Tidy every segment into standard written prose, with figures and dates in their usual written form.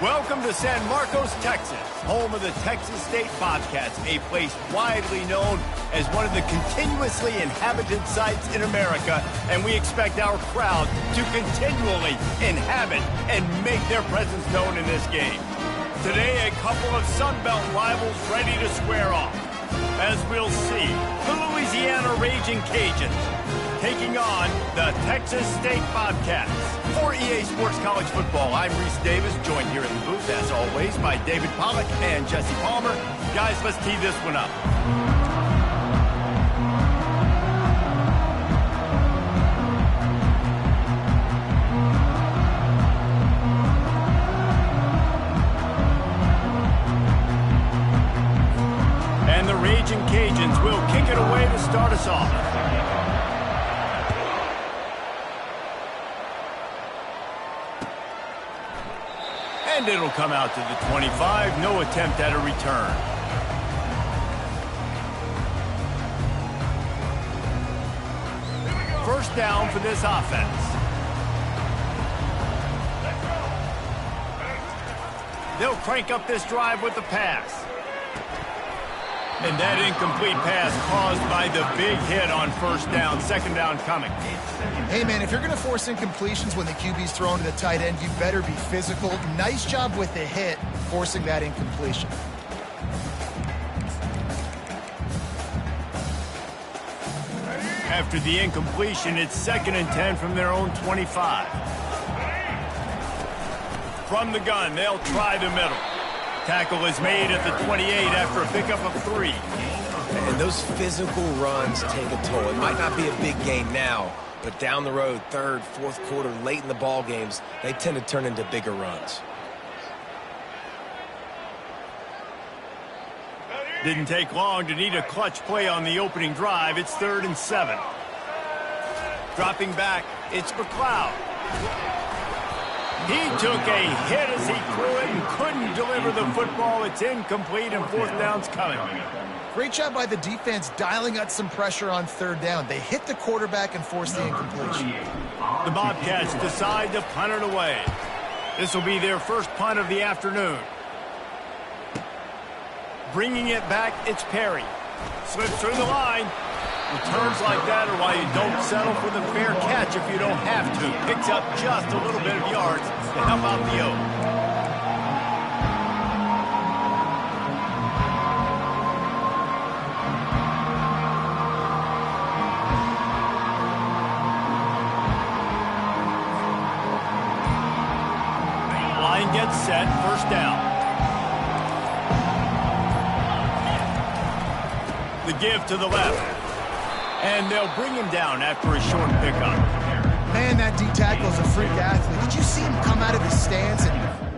Welcome to San Marcos, Texas, home of the Texas State Bobcats, a place widely known as one of the continuously inhabited sites in America, and we expect our crowd to continually inhabit and make their presence known in this game. Today, a couple of Sun Belt rivals ready to square off. As we'll see, the Louisiana Raging Cajuns taking on the Texas State Bobcats. For EA Sports College Football, I'm Reese Davis, joined here in the booth, as always, by David Pollack and Jesse Palmer. Guys, let's tee this one up. And the Raging Cajuns will kick it away to start us off. And it'll come out to the 25. No attempt at a return. First down for this offense. They'll crank up this drive with the pass. And that incomplete pass caused by the big hit on first down. Second down coming. Hey, man, if you're going to force incompletions when the QB's thrown to the tight end, you better be physical. Nice job with the hit, forcing that incompletion. After the incompletion, it's 2nd and 10 from their own 25. From the gun, they'll try the middle. Tackle is made at the 28 after a pickup of 3. And those physical runs take a toll. It might not be a big gain now, but down the road, third, fourth quarter, late in the ball games, they tend to turn into bigger runs. Didn't take long to need a clutch play on the opening drive. It's 3rd and 7. Dropping back, it's McLeod. He took a hit as he threw it and couldn't deliver the football. It's incomplete and 4th down's coming. Great job by the defense dialing out some pressure on 3rd down. They hit the quarterback and forced the incompletion. The Bobcats decide to punt it away. This will be their first punt of the afternoon. Bringing it back, it's Perry. Slips through the line. Returns like that are why you don't settle for the fair catch if you don't have to. Picks up just a little bit of yards to help out the O. Line gets set, first down. The give to the left. And they'll bring him down after a short pickup. Man, that D-tackle is a freak athlete. Did you see him come out of his stance and...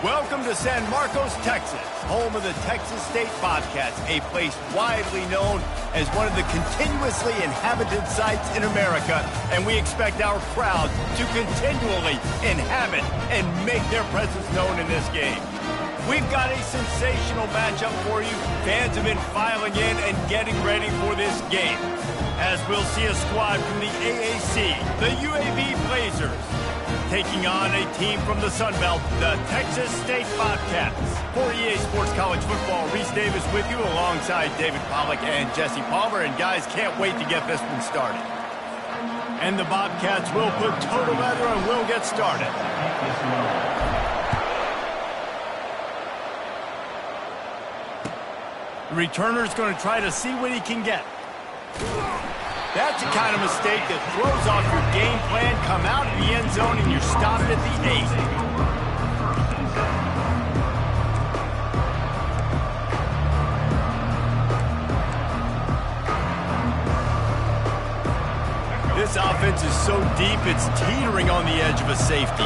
Welcome to San Marcos, Texas, home of the Texas State Bobcats, a place widely known as one of the continuously inhabited sites in America, and we expect our crowd to continually inhabit and make their presence known in this game. We've got a sensational matchup for you. Fans have been filing in and getting ready for this game, as we'll see a squad from the AAC, the UAB Blazers, taking on a team from the Sun Belt, the Texas State Bobcats. For EA Sports College Football, Reese Davis with you alongside David Pollack and Jesse Palmer. And guys, can't wait to get this one started. And the Bobcats will put toe to leather and we'll get started. The returner's going to try to see what he can get. That's the kind of mistake that throws off your game plan. Come out of the end zone and you're stopped at the 8. This offense is so deep, it's teetering on the edge of a safety.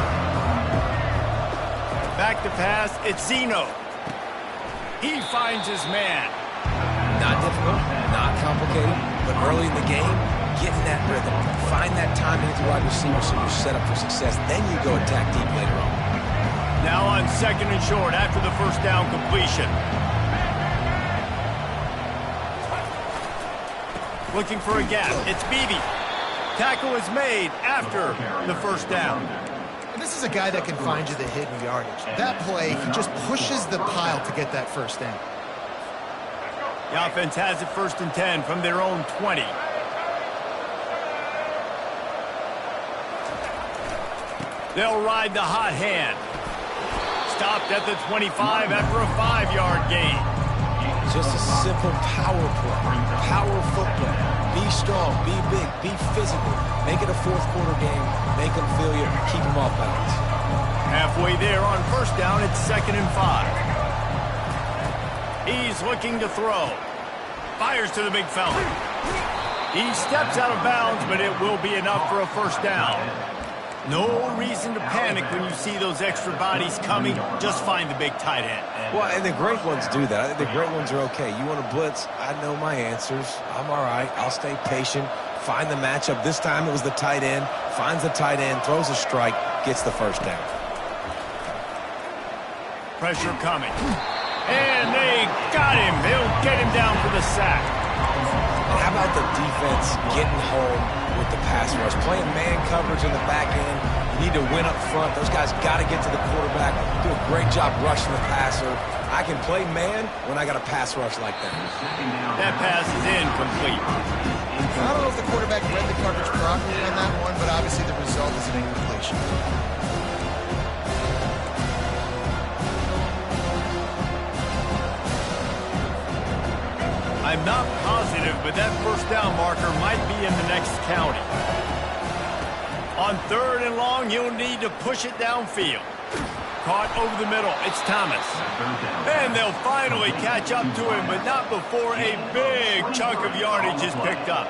Back to pass, it's Zeno. He finds his man. Not difficult, not complicated, but early in the game, get in that rhythm. Find that timing at the wide receiver so you're set up for success. Then you go attack deep later on. Now on 2nd and short after the first down completion. Looking for a gap. It's Beebe. Tackle is made after the first down. And this is a guy that can find you the hidden yardage. That play, he just pushes the pile to get that first down. The offense has it 1st and 10 from their own 20. They'll ride the hot hand. Stopped at the 25 after a 5-yard gain. Just a simple power play. Power football. Be strong, be big, be physical. Make it a 4th quarter game. Make them feel you. Keep them off balance. Halfway there on 1st down, it's 2nd and 5. He's looking to throw. Fires to the big fella. He steps out of bounds, but it will be enough for a 1st down. No reason to panic when you see those extra bodies coming. Just find the big tight end. Well, and the great ones do that. I think the great ones are okay. You want to blitz? I know my answers. I'm all right. I'll stay patient. Find the matchup. This time it was the tight end. Finds the tight end, throws a strike, gets the 1st down. Pressure coming. And they got him. They'll get him down for the sack. And how about the defense getting home with the pass rush? Playing man coverage in the back end. You need to win up front. Those guys got to get to the quarterback. Do a great job rushing the passer. I can play man when I got a pass rush like that. That pass is incomplete. I don't know if the quarterback read the coverage properly on that one, but obviously the result is an incompletion. I'm not positive, but that 1st down marker might be in the next county. On 3rd and long, you'll need to push it downfield. Caught over the middle. It's Thomas. And they'll finally catch up to him, but not before a big chunk of yardage is picked up.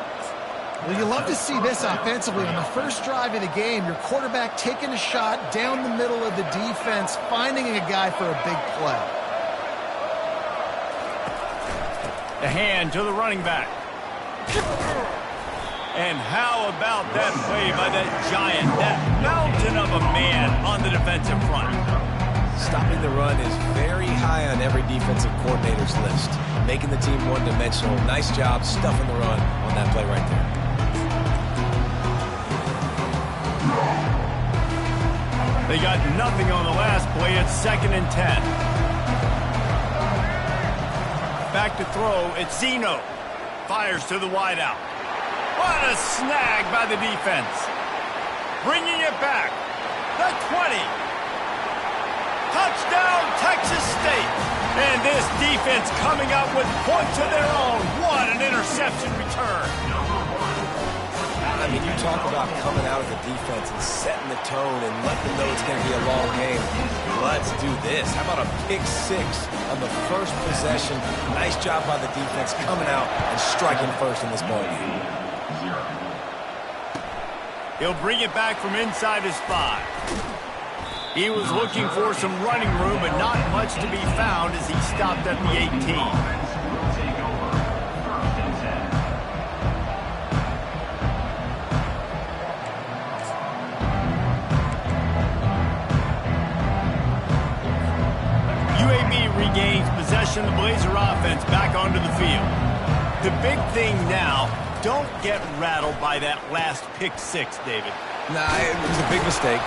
Well, you love to see this offensively. On the first drive of the game, your quarterback taking a shot down the middle of the defense, finding a guy for a big play. The hand to the running back. And how about that play by that giant, that mountain of a man on the defensive front? Stopping the run is very high on every defensive coordinator's list. Making the team one-dimensional. Nice job stuffing the run on that play right there. They got nothing on the last play. It's 2nd and 10. Back to throw, it's Zeno. Fires to the wideout. What a snag by the defense. Bringing it back. The 20. Touchdown, Texas State. And this defense coming up with points of their own. What an interception return. I mean, you talk about coming out of the defense and setting the tone and letting them know it's going to be a long game. Let's do this. How about a pick 6 on the first possession? Nice job by the defense coming out and striking first in this ball game. He'll bring it back from inside his 5. He was looking for some running room, but not much to be found as he stopped at the 18. Regains possession of the Blazer offense back onto the field. The big thing now, don't get rattled by that last pick six, David. Nah, it was a big mistake.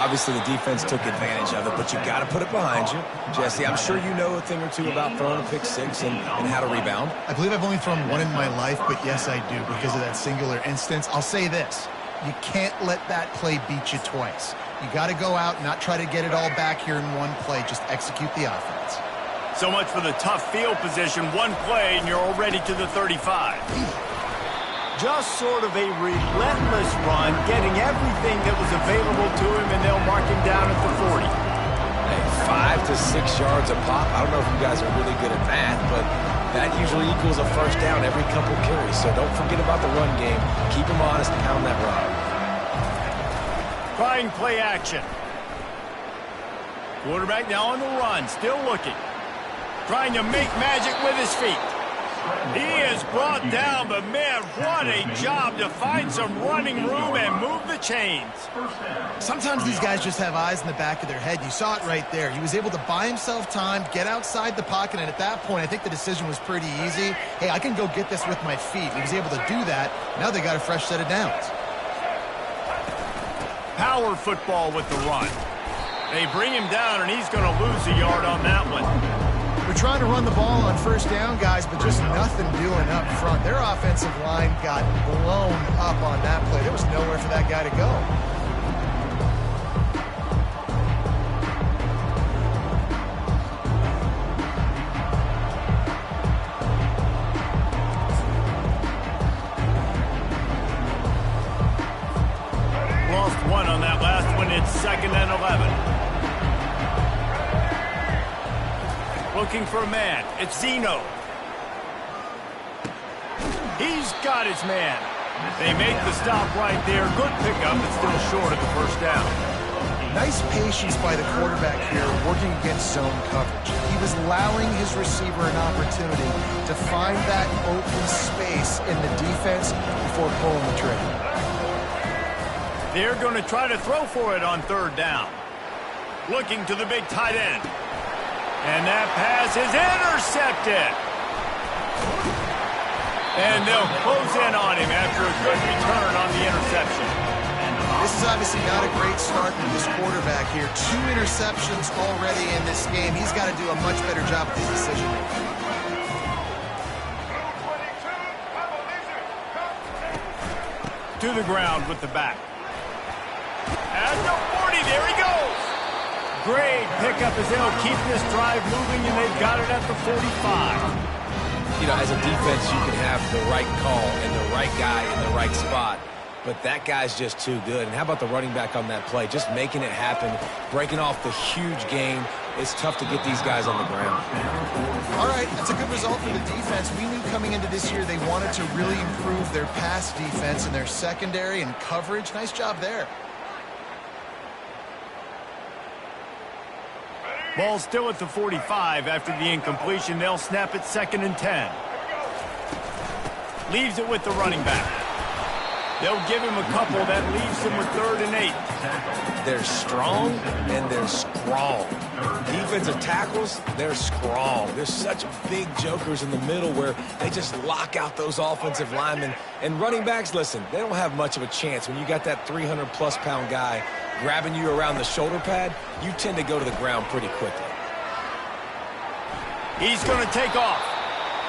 Obviously, the defense took advantage of it, but you got to put it behind you. Jesse, I'm sure you know a thing or two about throwing a pick six and how to rebound. I believe I've only thrown one in my life, but yes, I do because of that singular instance. I'll say this. You can't let that play beat you twice. You got to go out and not try to get it all back here in one play. Just execute the offense. So much for the tough field position. One play, and you're already to the 35. Just sort of a relentless run, getting everything that was available to him, and they'll mark him down at the 40. Hey, 5 to 6 yards a pop. I don't know if you guys are really good at that, but that usually equals a first down every couple carries. So don't forget about the run game. Keep him honest and pound that rock. Trying play action. Quarterback now on the run, still looking. Trying to make magic with his feet. He is brought down, but man, what a job to find some running room and move the chains. Sometimes these guys just have eyes in the back of their head. You saw it right there. He was able to buy himself time, get outside the pocket, and at that point, I think the decision was pretty easy. Hey, I can go get this with my feet. He was able to do that. Now they got a fresh set of downs. Power football with the run. They bring him down, and he's going to lose a yard on that one. We're trying to run the ball on first down, guys, but just nothing doing up front. Their offensive line got blown up on that play. There was nowhere for that guy to go. Lost one on that last one. It's 2nd and 11. Looking for a man. It's Zeno. He's got his man. They make the stop right there. Good pickup, but still short of the first down. Nice patience by the quarterback here, working against zone coverage. He was allowing his receiver an opportunity to find that open space in the defense before pulling the trigger. They're going to try to throw for it on 3rd down. Looking to the big tight end. And that pass is intercepted. And they'll close in on him after a good return on the interception. This is obviously not a great start for this quarterback here. 2 interceptions already in this game. He's got to do a much better job with his decision-making. To the ground with the back. At the 40, there he goes. Great pickup as they'll keep this drive moving, and they've got it at the 45. You know, as a defense, you can have the right call and the right guy in the right spot, but that guy's just too good. And how about the running back on that play? Just making it happen, breaking off the huge game. It's tough to get these guys on the ground. All right, that's a good result for the defense. We knew coming into this year they wanted to really improve their pass defense and their secondary and coverage. Nice job there. Ball still at the 45 after the incompletion. They'll snap it 2nd and 10. Leaves it with the running back. They'll give him a couple. That leaves him with 3rd and 8. They're strong and they're strong. Defensive tackles, they're strong. They're such big jokers in the middle where they just lock out those offensive linemen. And running backs, listen, they don't have much of a chance. When you got that 300-plus pound guy grabbing you around the shoulder pad, you tend to go to the ground pretty quickly. He's going to take off.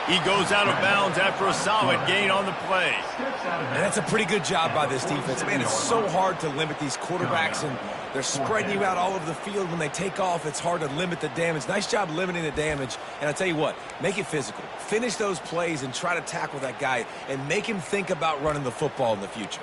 He goes out of bounds after a solid gain on the play. And that's a pretty good job by this defense. Man, it's so hard to limit these quarterbacks, and they're spreading you out all over the field. When they take off, it's hard to limit the damage. Nice job limiting the damage. And I tell you what, make it physical. Finish those plays and try to tackle that guy and make him think about running the football in the future.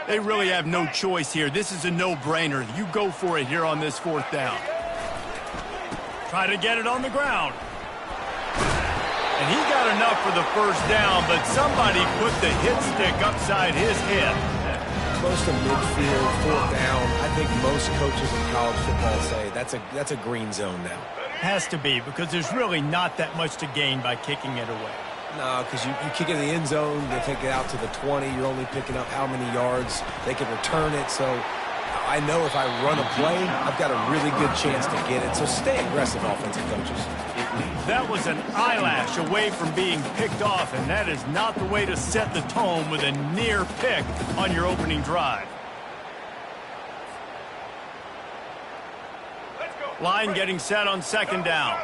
They really have no choice here. This is a no-brainer. You go for it here on this fourth down. Try to get it on the ground. And he got enough for the first down, but somebody put the hit stick upside his head. Close to midfield, fourth down. I think most coaches in college football say that's a green zone now. Has to be, because there's really not that much to gain by kicking it away. No, because you kick it in the end zone, they take it out to the 20. You're only picking up how many yards they can return it. So I know if I run a play, I've got a really good chance to get it. So stay aggressive, offensive coaches. That was an eyelash away from being picked off, and that is not the way to set the tone with a near pick on your opening drive. Line getting set on second down.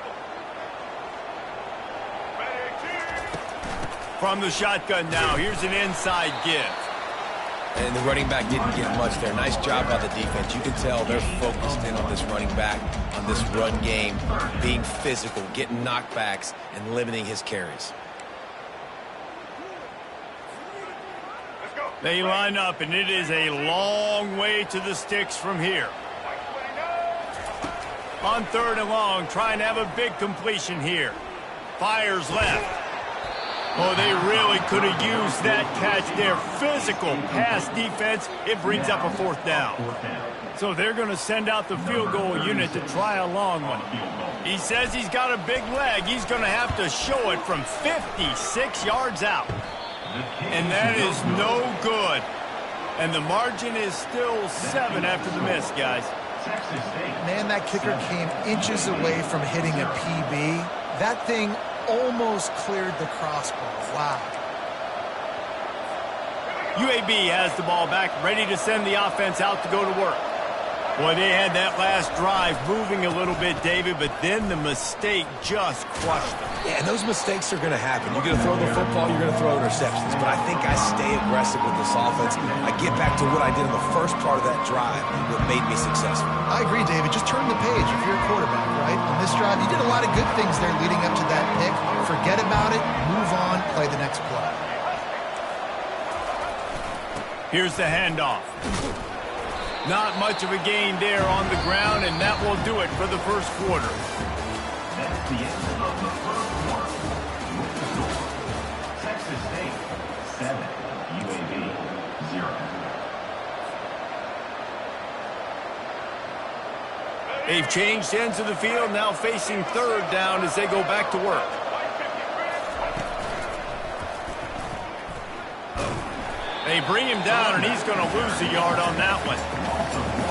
From the shotgun now, here's an inside give. And the running back didn't get much there. Nice job by the defense. You can tell they're focused in on this running back, on this run game, being physical, getting knockbacks, and limiting his carries. They line up, and it is a long way to the sticks from here. On third and long, trying to have a big completion here. Fires left. Oh, they really could have used that catch there. Physical pass defense. It brings up a fourth down. So they're going to send out the field goal unit to try a long one. He says he's got a big leg. He's going to have to show it from 56 yards out. And that is no good. And the margin is still 7 after the miss, guys. Man, that kicker came inches away from hitting a PB. That thing almost cleared the crossbar. Wow. UAB has the ball back, ready to send the offense out to go to work. Boy, they had that last drive moving a little bit, David, but then the mistake just crushed them. Yeah, and those mistakes are going to happen. You're going to throw the football, you're going to throw interceptions. But I think I stay aggressive with this offense. I get back to what I did in the first part of that drive that made me successful. I agree, David. Just turn the page if you're a quarterback, right? On this drive, you did a lot of good things there leading up to that pick. Forget about it, move on, play the next play. Here's the handoff. Not much of a gain there on the ground, and that will do it for the first quarter. That's the end of the first quarter. Texas State 7, UAB 0. They've changed ends of the field, now facing third down as they go back to work. They bring him down, and he's going to lose a yard on that one.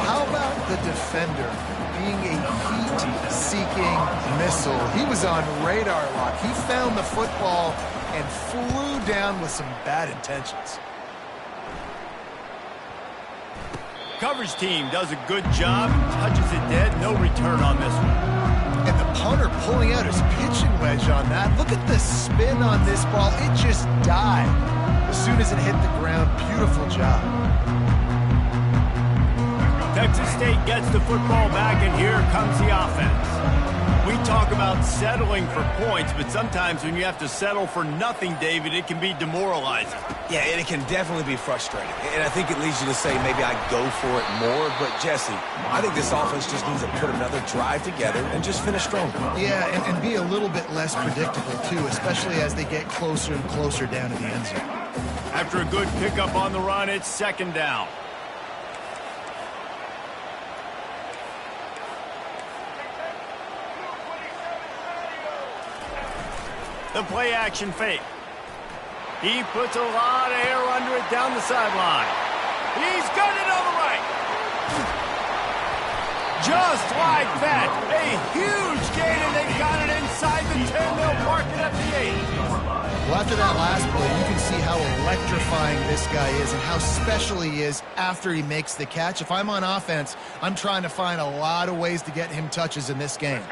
How about the defender being a heat-seeking missile? He was on radar lock. He found the football and flew down with some bad intentions. Coverage team does a good job, touches it dead, no return on this one. And the punter pulling out his pitching wedge on that. Look at the spin on this ball. It just died as soon as it hit the ground. Beautiful job. Texas State gets the football back, and here comes the offense. We talk about settling for points, but sometimes when you have to settle for nothing, David, it can be demoralizing. Yeah, and it can definitely be frustrating. And I think it leads you to say maybe I go for it more. But, Jesse, I think this offense just needs to put another drive together and just finish stronger. Yeah, and be a little bit less predictable, too, especially as they get closer and closer down to the end zone. After a good pickup on the run, it's second down. The play action fake. He puts a lot of air under it down the sideline. He's got it on the right. Just like that. A huge gain, and they got it inside the 10. They'll mark it at the 8. Well, after that last play, you can see how electrifying this guy is and how special he is after he makes the catch. If I'm on offense, I'm trying to find a lot of ways to get him touches in this game.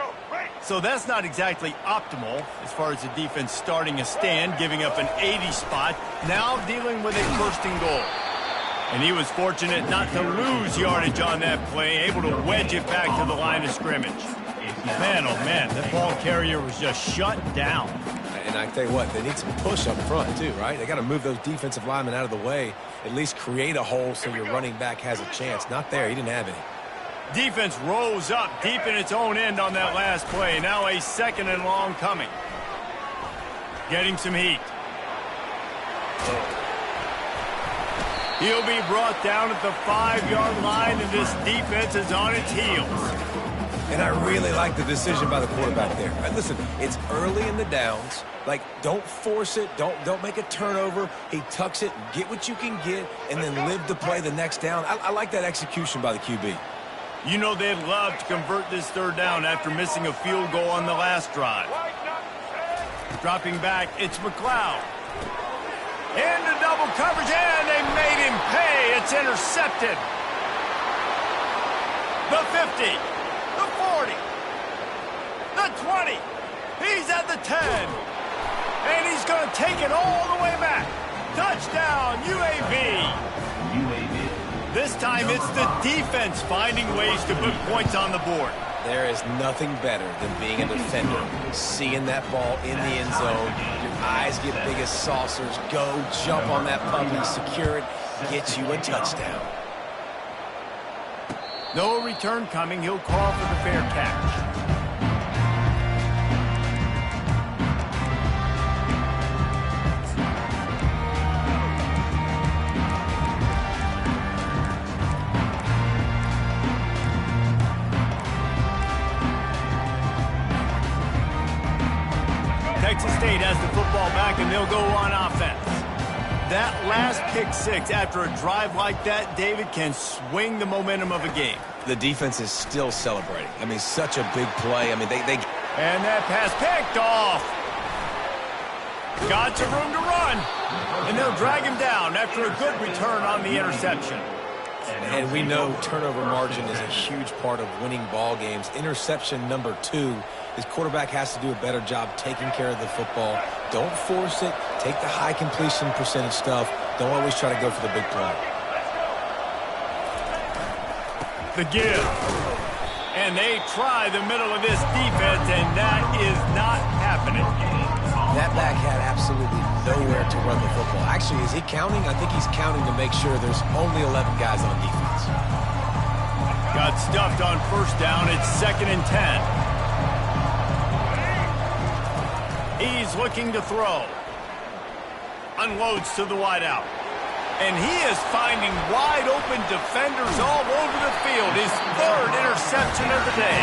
So that's not exactly optimal as far as the defense starting a stand, giving up an 80 spot, now dealing with a first and goal. And he was fortunate not to lose yardage on that play, able to wedge it back to the line of scrimmage. Man, oh man, that ball carrier was just shut down. And I tell you what, they need some push up front too, right? They got to move those defensive linemen out of the way, at least create a hole so your running back has a chance. Not there. He didn't have any. Defense rolls up deep in its own end on that last play. Now a 2nd and long coming. Getting some heat. He'll be brought down at the 5-yard line, and this defense is on its heels. And I really like the decision by the quarterback there. Right, listen, it's early in the downs. Like, don't force it. Don't make a turnover. He tucks it, get what you can get, and then live to play the next down. I like that execution by the QB. You know they'd love to convert this 3rd down after missing a field goal on the last drive. Dropping back, it's McLeod. Into double coverage, and they made him pay. It's intercepted. The 50, the 40, the 20. He's at the 10. And he's going to take it all the way back. Touchdown, UAB. This time it's the defense finding ways to put points on the board. There is nothing better than being a defender, seeing that ball in the end zone. Your eyes get big as saucers. Go, jump on that puppy, secure it, get you a touchdown. No return coming. He'll call for the fair catch. Texas State has the football back, and they'll go on offense. That last pick 6 after a drive like that, David, can swing the momentum of a game. The defense is still celebrating. I mean, such a big play. I mean, they... And that pass picked off. Got some room to run. And they'll drag him down after a good return on the interception. And we know turnover margin is a huge part of winning ball games. Interception number 2. His quarterback has to do a better job taking care of the football. Don't force it. Take the high completion percentage stuff. Don't always try to go for the big play. The give. And they try the middle of this defense, and that is not happening. That back had absolutely nowhere to run the football. Actually, is he counting? I think he's counting to make sure there's only 11 guys on defense. Got stuffed on 1st down. It's 2nd and 10. He's looking to throw. Unloads to the wideout. And he is finding wide open defenders all over the field. His 3rd interception of the day.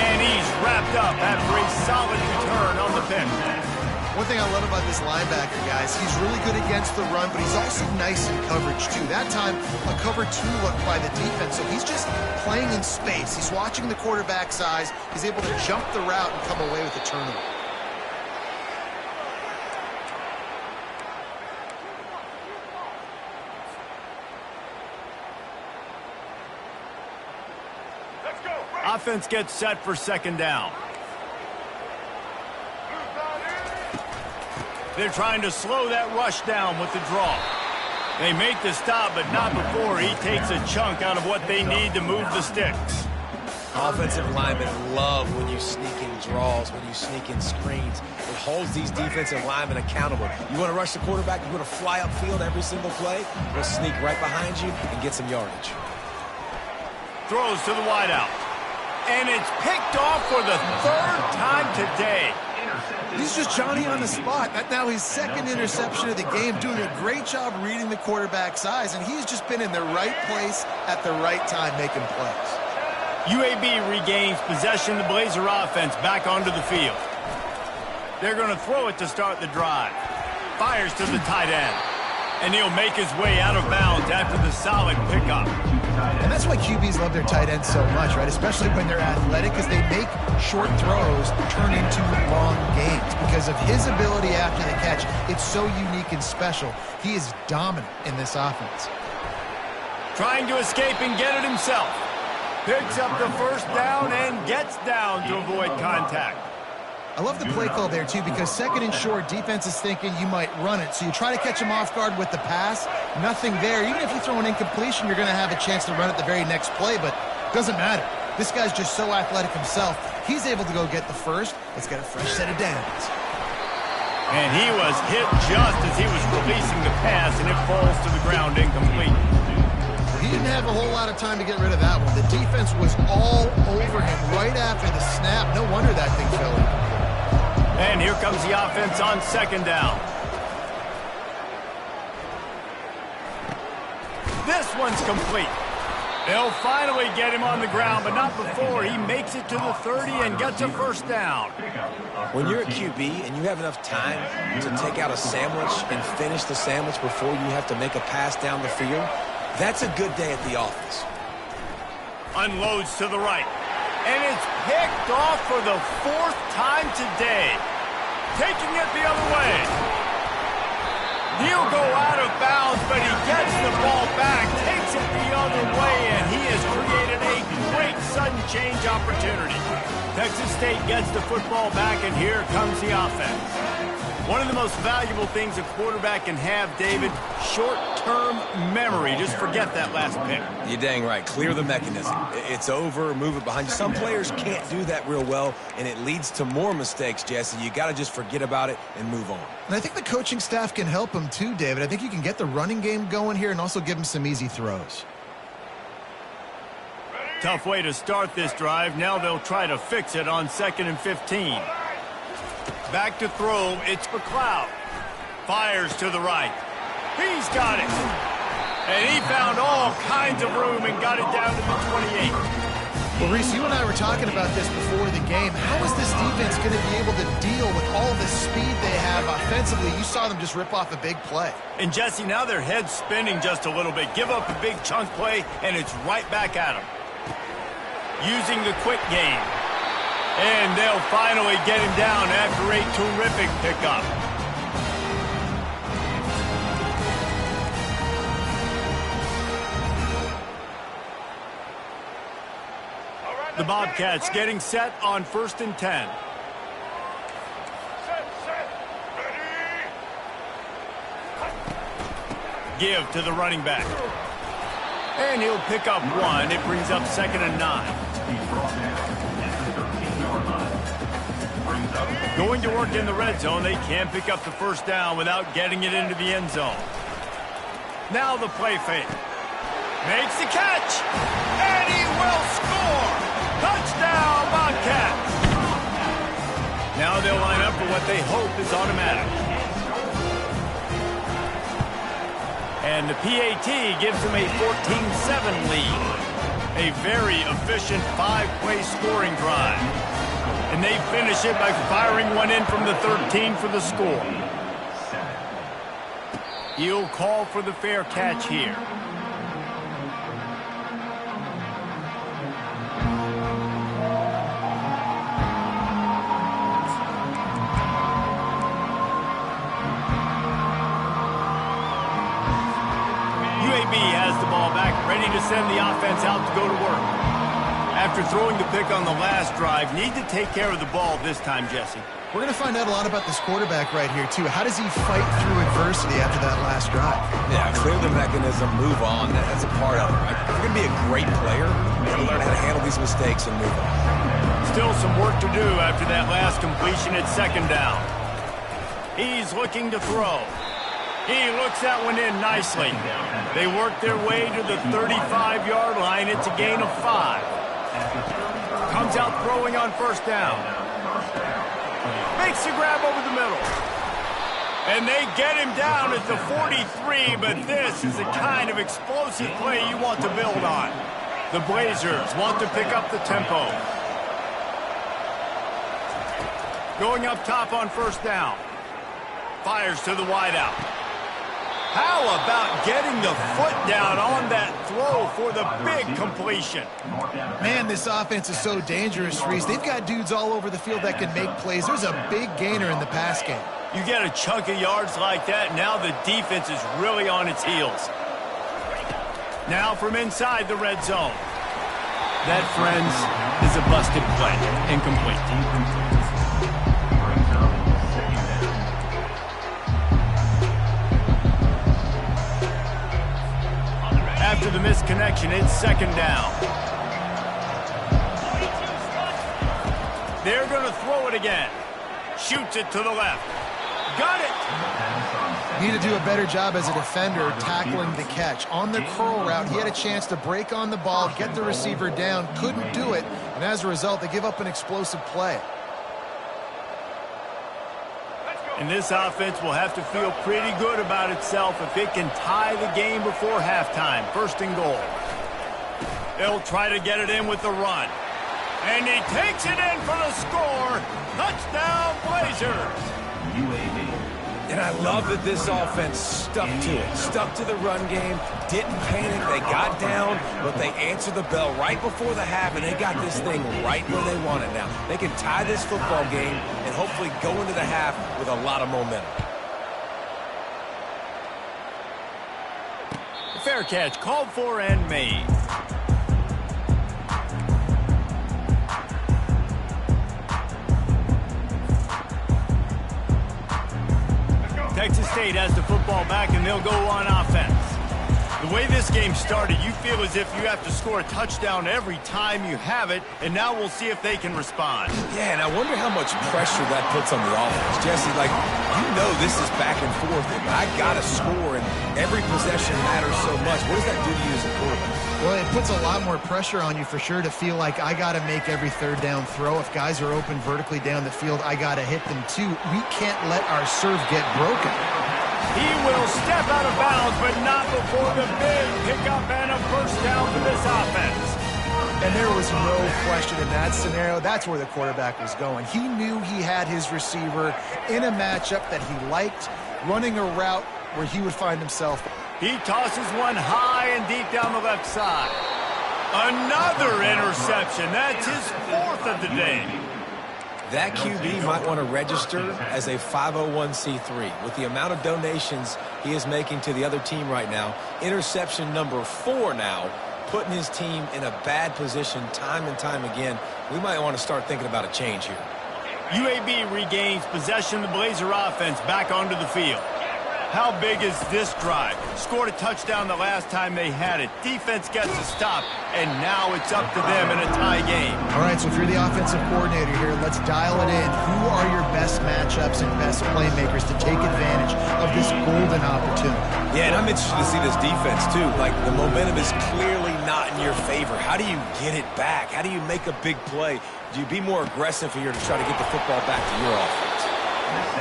And he's wrapped up after a solid return on the pick. One thing I love about this linebacker, guys, he's really good against the run, but he's also nice in coverage, too. That time, a cover 2 look by the defense, so he's just playing in space. He's watching the quarterback's eyes. He's able to jump the route and come away with a turnover. Offense gets set for 2nd down. They're trying to slow that rush down with the draw. They make the stop, but not before he takes a chunk out of what they need to move the sticks. Offensive linemen love when you sneak in draws, when you sneak in screens. It holds these defensive linemen accountable. You want to rush the quarterback, you want to fly upfield every single play, we'll sneak right behind you and get some yardage. Throws to the wideout. And it's picked off for the 3rd time today. He's just Johnny on the spot. That's now his 2nd interception of the game, doing a great job reading the quarterback's eyes, and he's just been in the right place at the right time making plays. UAB regains possession. The Blazer offense back onto the field. They're going to throw it to start the drive. Fires to the tight end. And he'll make his way out of bounds after the solid pickup. And that's why QBs love their tight ends so much, right? Especially when they're athletic, because they make short throws turn into long games. Because of his ability after the catch, it's so unique and special. He is dominant in this offense. Trying to escape and get it himself. Picks up the 1st down and gets down to avoid contact. I love the play call there, too, because 2nd and short, defense is thinking you might run it. So you try to catch him off guard with the pass. Nothing there. Even if you throw an incompletion, you're going to have a chance to run it the very next play, but it doesn't matter. This guy's just so athletic himself. He's able to go get the 1st. Let's get a fresh set of downs. And he was hit just as he was releasing the pass, and it falls to the ground incomplete. He didn't have a whole lot of time to get rid of that one. The defense was all over him right after the snap. No wonder that thing fell incomplete. And here comes the offense on second down. This one's complete. They'll finally get him on the ground, but not before he makes it to the 30 and gets a first down. When you're a QB and you have enough time to take out a sandwich and finish the sandwich before you have to make a pass down the field, that's a good day at the office. Unloads to the right. And it's picked off for the 4th time today. Taking it the other way. He'll go out of bounds, but he gets the ball back, takes it the other way, and he has created a great sudden change opportunity. Texas State gets the football back, and here comes the offense. One of the most valuable things a quarterback can have, David, short-term memory. Just forget that last pick. You're dang right. Clear the mechanism. It's over, move it behind you. Some players can't do that real well, and it leads to more mistakes, Jesse. You got to just forget about it and move on. And I think the coaching staff can help him too, David. I think you can get the running game going here and also give him some easy throws. Tough way to start this drive. Now they'll try to fix it on 2nd and 15. Back to throw, it's McLeod. Fires to the right. He's got it. And he found all kinds of room and got it down to the 28. Well, Reese, you and I were talking about this before the game. How is this defense going to be able to deal with all the speed they have offensively? You saw them just rip off a big play. And, Jesse, now their head's spinning just a little bit. Give up a big chunk play, and it's right back at them. Using the quick game. And they'll finally get him down after a terrific pickup. The Bobcats getting set on 1st and 10. Give to the running back. And he'll pick up 1. It brings up 2nd and 9. Going to work in the red zone. They can't pick up the first down without getting it into the end zone. Now the play fake. Makes the catch. And he will score. Touchdown, Bobcats. Now they'll line up for what they hope is automatic. And the PAT gives them a 14-7 lead. A very efficient 5-play scoring drive. And they finish it by firing one in from the 13 for the score. He'll call for the fair catch here. UAB has the ball back, ready to send the offense out to go to work. After throwing the pick on the last drive, need to take care of the ball this time, Jesse. We're going to find out a lot about this quarterback right here, too. How does he fight through adversity after that last drive? Yeah, clear the mechanism, move on. That's a part of it, right? If you're going to be a great player, you got to learn how to handle these mistakes and move on. Still some work to do after that last completion at 2nd down. He's looking to throw. He looks that one in nicely. They work their way to the 35-yard line. It's a gain of 5. Comes out throwing on 1st down. Makes the grab over the middle. And they get him down at the 43, but this is the kind of explosive play you want to build on. The Blazers want to pick up the tempo. Going up top on 1st down. Fires to the wideout. How about getting the foot down on that throw for the big completion? Man, this offense is so dangerous, Reese. They've got dudes all over the field that can make plays. There's a big gainer in the pass game. You get a chunk of yards like that, now the defense is really on its heels. Now from inside the red zone. That, friends, is a busted play. Incomplete. After the misconnection, it's 2nd down. They're going to throw it again. Shoots it to the left. got it. Need to do a better job as a defender tackling the catch. On the curl route, he had a chance to break on the ball, get the receiver down, couldn't do it, and as a result, they give up an explosive play. And this offense will have to feel pretty good about itself if it can tie the game before halftime. First and goal. They'll try to get it in with the run. And he takes it in for the score. Touchdown, Blazers. UAB. And I love that this offense stuck to it, stuck to the run game, didn't panic, they got down, but they answered the bell right before the half, and they got this thing right where they want it now. They can tie this football game and hopefully go into the half with a lot of momentum. Fair catch called for and made. Texas State has the football back, and they'll go on offense. The way this game started, you feel as if you have to score a touchdown every time you have it, and now we'll see if they can respond. Yeah, and I wonder how much pressure that puts on the offense. Jesse, like, you know this is back and forth, and I got to score, and every possession matters so much. What does that do to you as a quarterback? Well, it puts a lot more pressure on you for sure to feel like I got to make every third down throw. If guys are open vertically down the field, I got to hit them too. We can't let our serve get broken. He will step out of bounds, but not before the big pickup and a first down for this offense. And there was no question in that scenario. That's where the quarterback was going. He knew he had his receiver in a matchup that he liked, running a route where he would find himself. He tosses one high and deep down the left side. Another interception. That's his fourth of the day. That QB might want to register as a 501c3. With the amount of donations he is making to the other team right now, interception number 4 now, putting his team in a bad position time and time again. We might want to start thinking about a change here. UAB regains possession of the Blazer offense back onto the field. How big is this drive? Scored a touchdown the last time they had it. Defense gets a stop, and now it's up to them in a tie game. All right, so if you're the offensive coordinator here, let's dial it in. Who are your best matchups and best playmakers to take advantage of this golden opportunity? Yeah, and I'm interested to see this defense, too. Like, the momentum is clearly not in your favor. How do you get it back? How do you make a big play? Do you be more aggressive here to try to get the football back to your offense?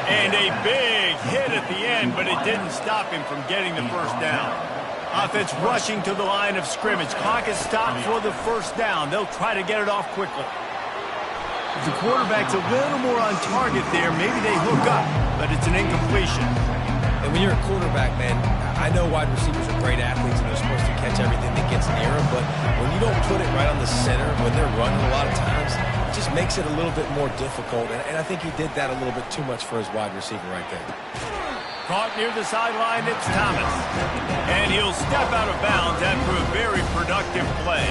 And a big hit at the end, but it didn't stop him from getting the first down. Offense rushing to the line of scrimmage. Clock is stopped for the first down. They'll try to get it off quickly. If the quarterback's a little more on target there, maybe they hook up, but it's an incompletion. And when you're a quarterback, man, I know wide receivers are great athletes and they're supposed to catch everything that gets near them, but when you don't put it right on the center, when they're running a lot of times, it just makes it a little bit more difficult. And I think he did that a little bit too much for his wide receiver right there. Caught near the sideline, it's Thomas. And he'll step out of bounds after a very productive play.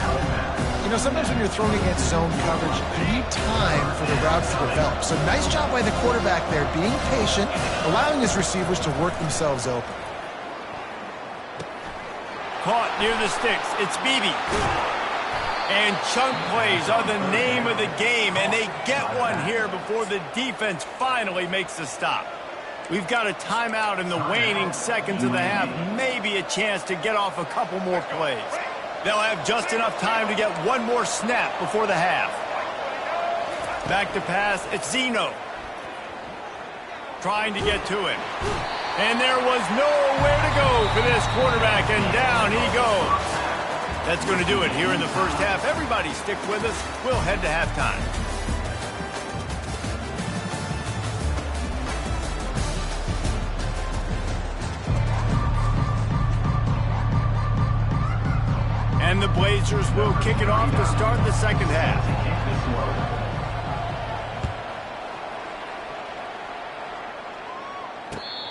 You know, sometimes when you're throwing against zone coverage, you need time for the routes to develop. So nice job by the quarterback there, being patient, allowing his receivers to work themselves open. Caught near the sticks, it's Beebe. And chunk plays are the name of the game, and they get one here before the defense finally makes the stop. We've got a timeout in the waning seconds of the half, maybe a chance to get off a couple more plays. They'll have just enough time to get one more snap before the half. Back to pass, it's Zeno. Trying to get to him. And there was nowhere to go for this quarterback, and down he goes. That's going to do it here in the first half. Everybody stick with us. We'll head to halftime. And the Blazers will kick it off to start the second half.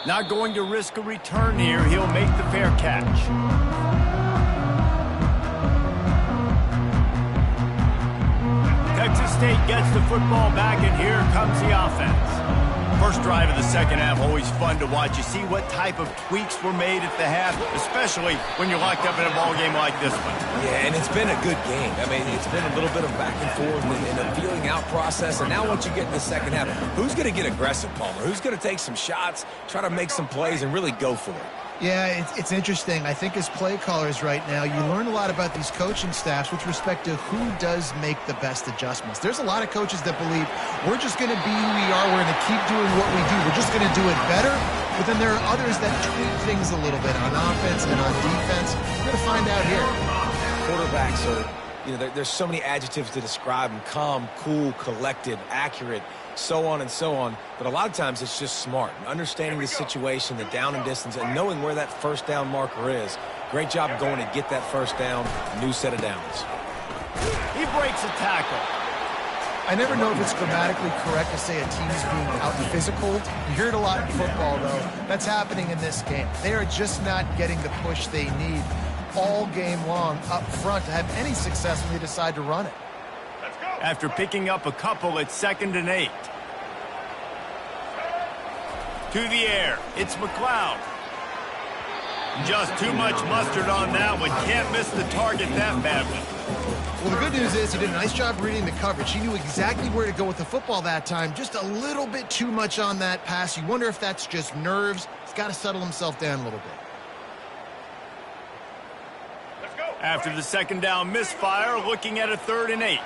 Not going to risk a return here. He'll make the fair catch. Texas State gets the football back, and here comes the offense. First drive of the second half, always fun to watch. You see what type of tweaks were made at the half, especially when you're locked up in a ball game like this one. Yeah, and it's been a good game. I mean, it's been a little bit of back and forth and a feeling out process. And now once you get in the second half, who's going to get aggressive, Palmer? Who's going to take some shots, try to make some plays, and really go for it? Yeah, it's interesting. I think as play callers right now, you learn a lot about these coaching staffs with respect to who does make the best adjustments. There's a lot of coaches that believe we're just going to be who we are. We're going to keep doing what we do. We're just going to do it better. But then there are others that tweak things a little bit on offense and on defense. We're going to find out here. Quarterbacks are, there's so many adjectives to describe them. Calm, cool, collected, accurate, so on and so on. But a lot of times it's just smart. Understanding the situation, the down and distance, and knowing where that first down marker is. Great job going to get that first down. New set of downs. He breaks a tackle. I never know if it's grammatically correct to say a team's being out-physical. You hear it a lot in football, though. That's happening in this game. They are just not getting the push they need all game long up front to have any success when they decide to run it. After picking up a couple, it's 2nd and 8. To the air, it's McLeod. Just too much mustard on that one. Can't miss the target that badly. Well, the good news is he did a nice job reading the coverage. He knew exactly where to go with the football that time. Just a little bit too much on that pass. You wonder if that's just nerves. He's got to settle himself down a little bit. After the second down misfire, looking at a 3rd and 8.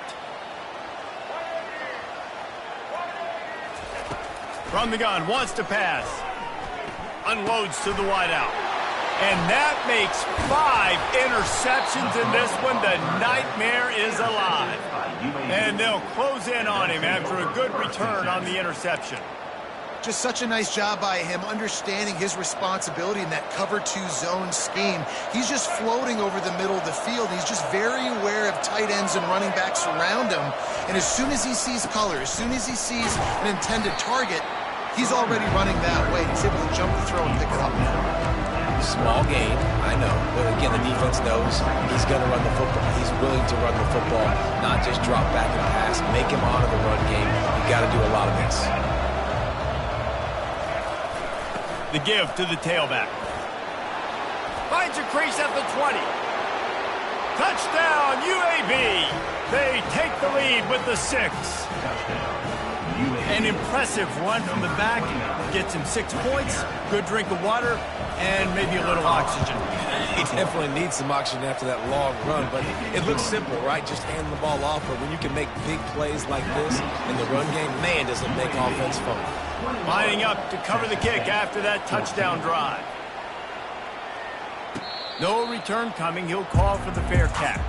From the gun, wants to pass. Unloads to the wideout. And that makes 5 interceptions in this one. The nightmare is alive. And they'll close in on him after a good return on the interception. Just such a nice job by him understanding his responsibility in that cover 2 zone scheme. He's just floating over the middle of the field. He's just very aware of tight ends and running backs around him. And as soon as he sees color, as soon as he sees an intended target, he's already running that way. He's able to jump the throw and pick it up. Small gain, I know. But again, the defense knows he's going to run the football. He's willing to run the football, not just drop back and pass. Make him honor the run game. You got to do a lot of this. The give to the tailback. Finds a crease at the 20. Touchdown, UAB. They take the lead with the 6. An impressive run from the back. Gets him 6 points, good drink of water, and maybe a little oxygen. He definitely needs some oxygen after that long run, but it looks simple, right? Just hand the ball off, but when you can make big plays like this in the run game, man, does it make offense fun. Lining up to cover the kick after that touchdown drive. No return coming. He'll call for the fair catch.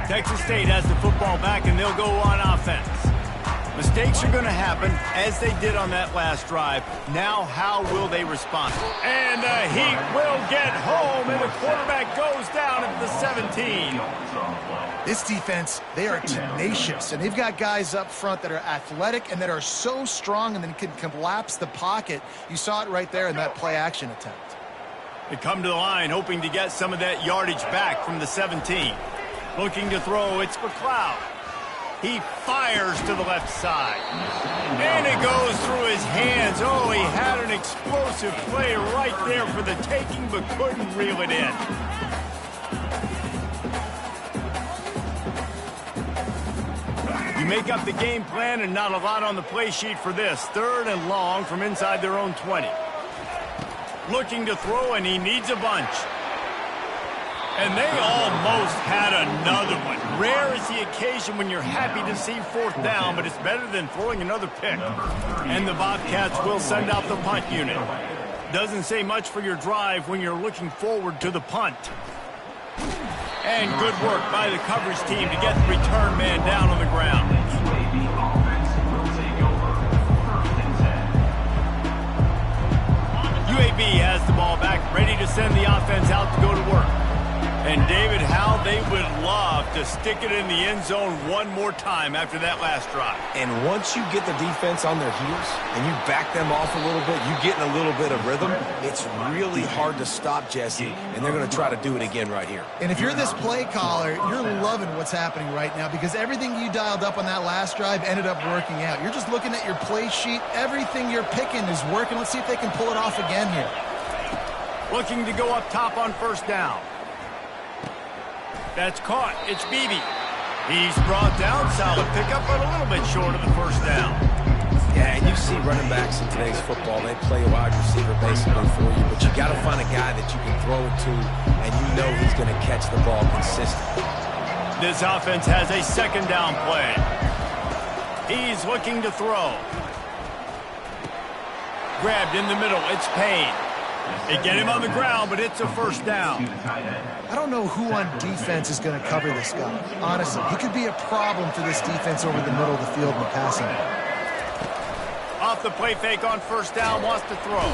Texas State has the football back, and they'll go on offense. Mistakes are going to happen, as they did on that last drive. Now, how will they respond? And the Heat will get home, and the quarterback goes down at the 17. This defense, they are tenacious, and they've got guys up front that are athletic and that are so strong and then can collapse the pocket. You saw it right there in that play-action attempt. They come to the line, hoping to get some of that yardage back from the 17. Looking to throw, it's McLeod. He fires to the left side. And it goes through his hands. Oh, he had an explosive play right there for the taking, but couldn't reel it in. You make up the game plan and not a lot on the play sheet for this. 3rd and long from inside their own 20. Looking to throw, and he needs a bunch. And they almost had another one. Rare is the occasion when you're happy to see 4th down, but it's better than throwing another pick. And the Bobcats will send out the punt unit. Doesn't say much for your drive when you're looking forward to the punt. And good work by the coverage team to get the return man down on the ground. UAB has the ball back, ready to send the offense out to go to work. And David, how they would love to stick it in the end zone one more time after that last drive. And once you get the defense on their heels and you back them off a little bit, you get in a little bit of rhythm, it's really hard to stop, Jesse, and they're going to try to do it again right here. And if you're this play caller, you're loving what's happening right now because everything you dialed up on that last drive ended up working out. You're just looking at your play sheet. Everything you're picking is working. Let's see if they can pull it off again here. Looking to go up top on first down. That's caught. It's Beebe. He's brought down. Solid pickup, but a little bit short of the first down. Yeah, and you see running backs in today's football, they play a wide receiver basically for you, but you got to find a guy that you can throw it to, and you know he's going to catch the ball consistently. This offense has a second down play. He's looking to throw. Grabbed in the middle. It's Payne. They get him on the ground, but it's a first down. I don't know who on defense is going to cover this guy. Honestly, he could be a problem for this defense over the middle of the field in the passing game. Off the play fake on first down, wants to throw.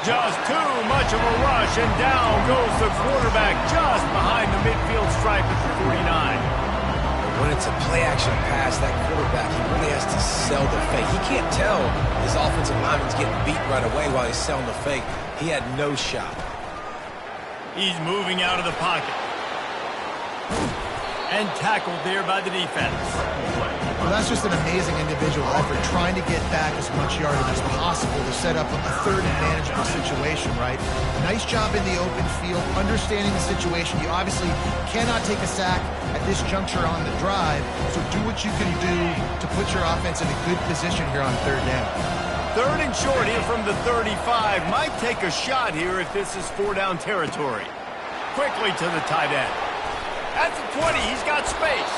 Just too much of a rush, and down goes the quarterback just behind the midfield stripe at the 49. When it's a play-action pass, that quarterback, he really has to sell the fake. He can't tell his offensive lineman's getting beat right away while he's selling the fake. He had no shot. He's moving out of the pocket. And tackled there by the defense. Well, that's just an amazing individual effort, trying to get back as much yardage as possible to set up a third and manageable situation, right? Nice job in the open field, understanding the situation. You obviously cannot take a sack at this juncture on the drive, so do what you can do to put your offense in a good position here on third down. Third and short here from the 35. Might take a shot here if this is four-down territory. Quickly to the tight end. At the 20, he's got space.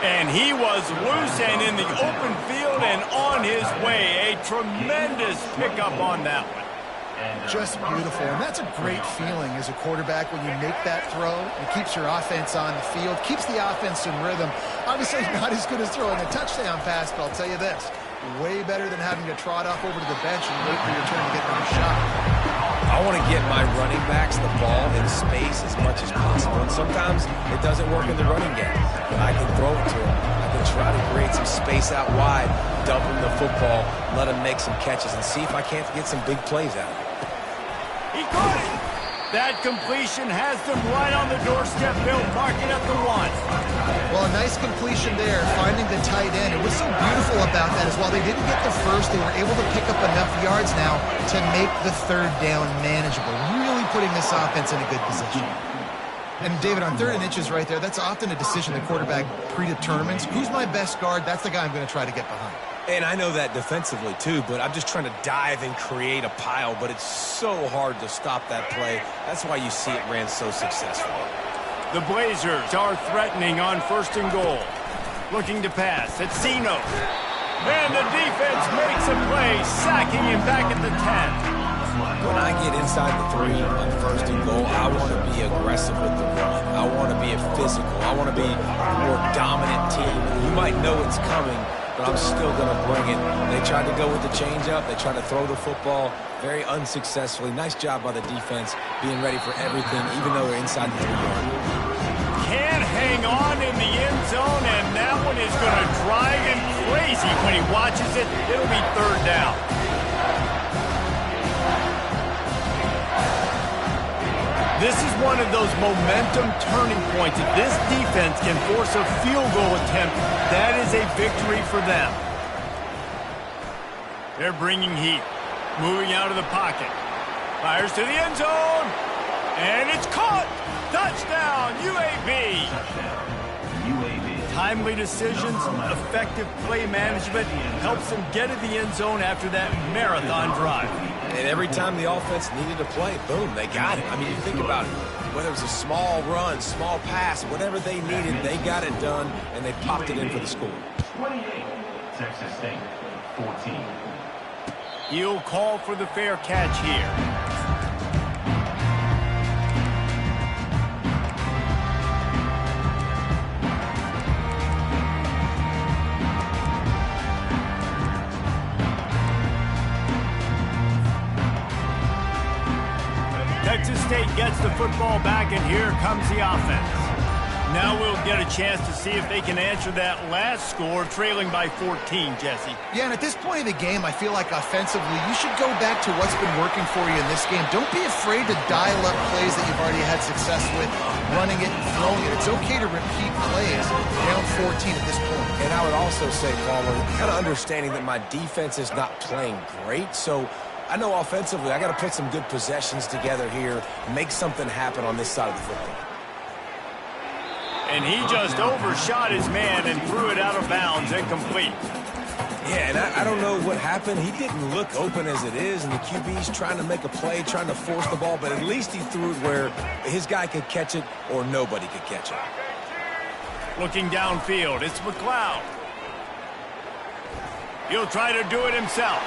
And he was loose and in the open field and on his way. A tremendous pickup on that one. Just beautiful, and that's a great feeling as a quarterback when you make that throw. It keeps your offense on the field, keeps the offense in rhythm. Obviously not as good as throwing a touchdown pass, but I'll tell you this, way better than having to trot off over to the bench and wait for your turn to get another shot. I want to get my running backs the ball in space as much as possible, and sometimes it doesn't work in the running game, but I can throw it to them. I can try to create some space out wide, dump him the football, let him make some catches, and see if I can't get some big plays out of it. He caught it. That completion has them right on the doorstep. They'll mark it at the 1. Well, a nice completion there, finding the tight end. And what's so beautiful about that is while they didn't get the first, they were able to pick up enough yards now to make the third down manageable, really putting this offense in a good position. And David, on third and inches right there, that's often a decision the quarterback predetermines. Who's my best guard? That's the guy I'm going to try to get behind. And I know that defensively, too, but I'm just trying to dive and create a pile, but it's so hard to stop that play. That's why you see it ran so successfully. The Blazers are threatening on first and goal. Looking to pass. It's Zeno. And the defense makes a play, sacking him back at the 10. When I get inside the 3 on first and goal, I want to be aggressive with the run. I want to be a physical. I want to be a more dominant team. You might know it's coming, but I'm still going to bring it. They tried to go with the changeup. They tried to throw the football very unsuccessfully. Nice job by the defense being ready for everything, even though they're inside the 3-yard. Can't hang on in the end zone, and that one is going to drive him crazy when he watches it. It'll be third down. This is one of those momentum turning points. If this defense can force a field goal attempt, that is a victory for them. They're bringing heat. Moving out of the pocket. Fires to the end zone. And it's caught. Touchdown, UAB. Timely decisions, effective play management helps them get to the end zone after that marathon drive. And every time the offense needed a play, boom, they got it. I mean, you think about it. Whether it was a small run, small pass, whatever they needed, they got it done, and they popped it in for the score. 28, Texas State, 14. He'll call for the fair catch here. Texas State gets the football back, and here comes the offense. Now we'll get a chance to see if they can answer that last score, trailing by 14, Jesse. Yeah, and at this point of the game, I feel like offensively, you should go back to what's been working for you in this game. Don't be afraid to dial up plays that you've already had success with, running it and throwing it. It's okay to repeat plays down 14 at this point. And I would also say, Palmer, kind of understanding that my defense is not playing great, so I know offensively I got to put some good possessions together here, make something happen on this side of the football. And he just overshot his man and threw it out of bounds, incomplete. Yeah, and I don't know what happened. He didn't look open as it is, and the QB's trying to make a play, trying to force the ball, but at least he threw it where his guy could catch it or nobody could catch it. Looking downfield, it's McLeod. He'll try to do it himself.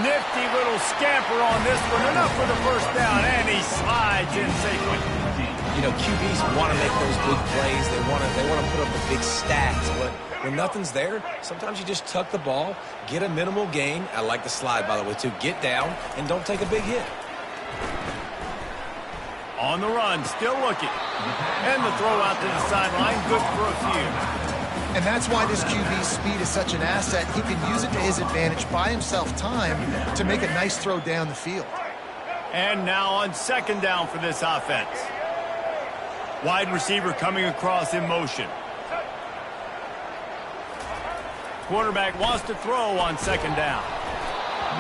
Nifty little scamper on this one. Enough for the first down, and he slides in safely. You know, QBs want to make those big plays. They want to put up the big stats, but when nothing's there, sometimes you just tuck the ball, get a minimal gain. I like the slide, by the way, too. Get down and don't take a big hit. On the run, still looking. And the throw out to the sideline, good for a few. And that's why this QB's speed is such an asset. He can use it to his advantage, buy himself time to make a nice throw down the field. And now on second down for this offense. Wide receiver coming across in motion. Quarterback wants to throw on second down.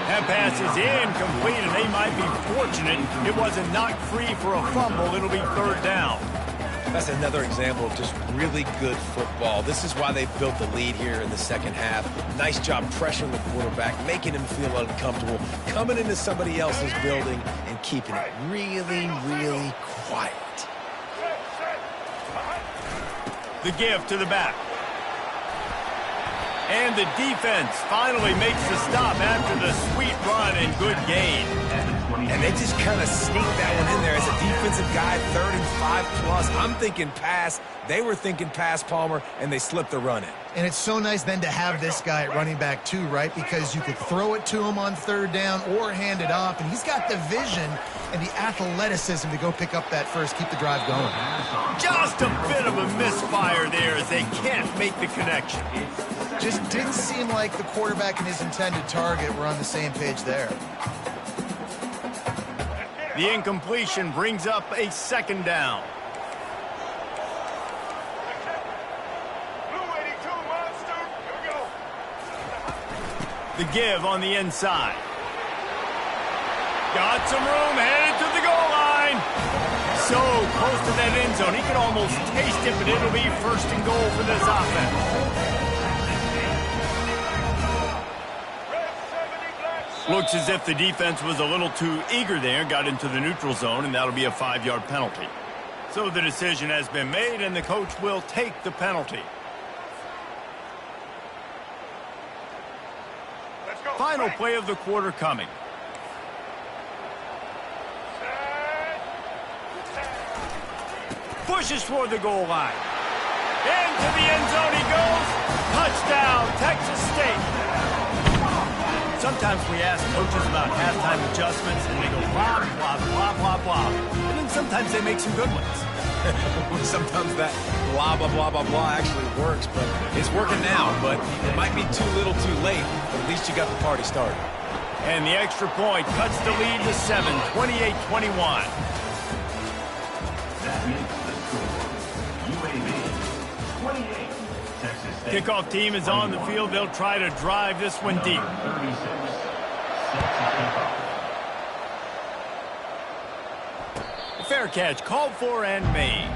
That pass is incomplete, and they might be fortunate it wasn't knocked free for a fumble. It'll be third down. That's another example of just really good football. This is why they built the lead here in the second half. Nice job pressuring the quarterback, making him feel uncomfortable, coming into somebody else's building and keeping it really, really quiet. The give to the back. And the defense finally makes the stop after the sweet run and good gain. And they just kind of sneaked that one in there as a defensive guy, 3rd and 5+. I'm thinking pass. They were thinking pass, Palmer, and they slipped the run in. And it's so nice then to have this guy at running back too, right? Because you could throw it to him on third down or hand it off, and he's got the vision and the athleticism to go pick up that first, keep the drive going. Just a bit of a misfire there as they can't make the connection. Just didn't seem like the quarterback and his intended target were on the same page there. The incompletion brings up a second down. The give on the inside. Got some room, headed to the goal line. So close to that end zone, he could almost taste it, but it'll be first and goal for this offense. Looks as if the defense was a little too eager there, got into the neutral zone, and that'll be a 5-yard penalty. So the decision has been made, and the coach will take the penalty. Final play of the quarter coming. Pushes for the goal line. Into the end zone he goes. Touchdown, Texas State. Sometimes we ask coaches about halftime adjustments, and they go blah, blah, blah, blah, blah. And then sometimes they make some good ones. Sometimes that blah, blah, blah, blah, blah actually works, but it's working now. But it might be too little too late, but at least you got the party started. And the extra point cuts the lead to 7, 28-21. That makes the score. UAB 28. Texas State. Kickoff team is on the field. They'll try to drive this one deep. 36. Fair catch called for and made.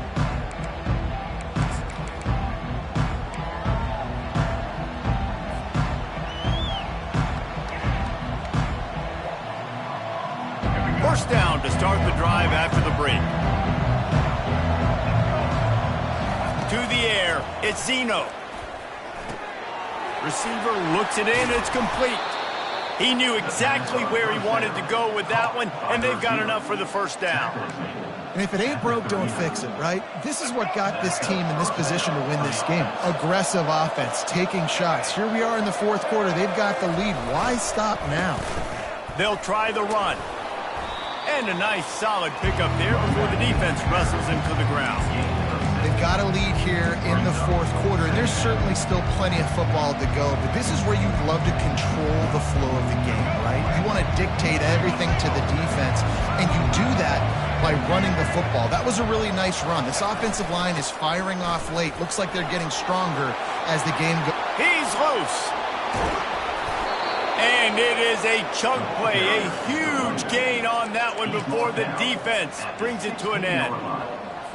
First down to start the drive after the break. To the air, it's Zeno. Receiver looks it in, it's complete. He knew exactly where he wanted to go with that one, and they've got enough for the first down. And if it ain't broke, don't fix it, right? This is what got this team in this position to win this game. Aggressive offense, taking shots. Here we are in the fourth quarter. They've got the lead. Why stop now? They'll try the run. And a nice solid pickup there before the defense wrestles him to the ground. They've got a lead here in the fourth quarter, and there's certainly still plenty of football to go, but this is where you'd love to control the flow of the game, right? You want to dictate everything to the defense, and you do that by running the football. That was a really nice run. This offensive line is firing off late. Looks like they're getting stronger as the game goes. He's loose. And it is a chunk play, a huge gain on that one before the defense brings it to an end.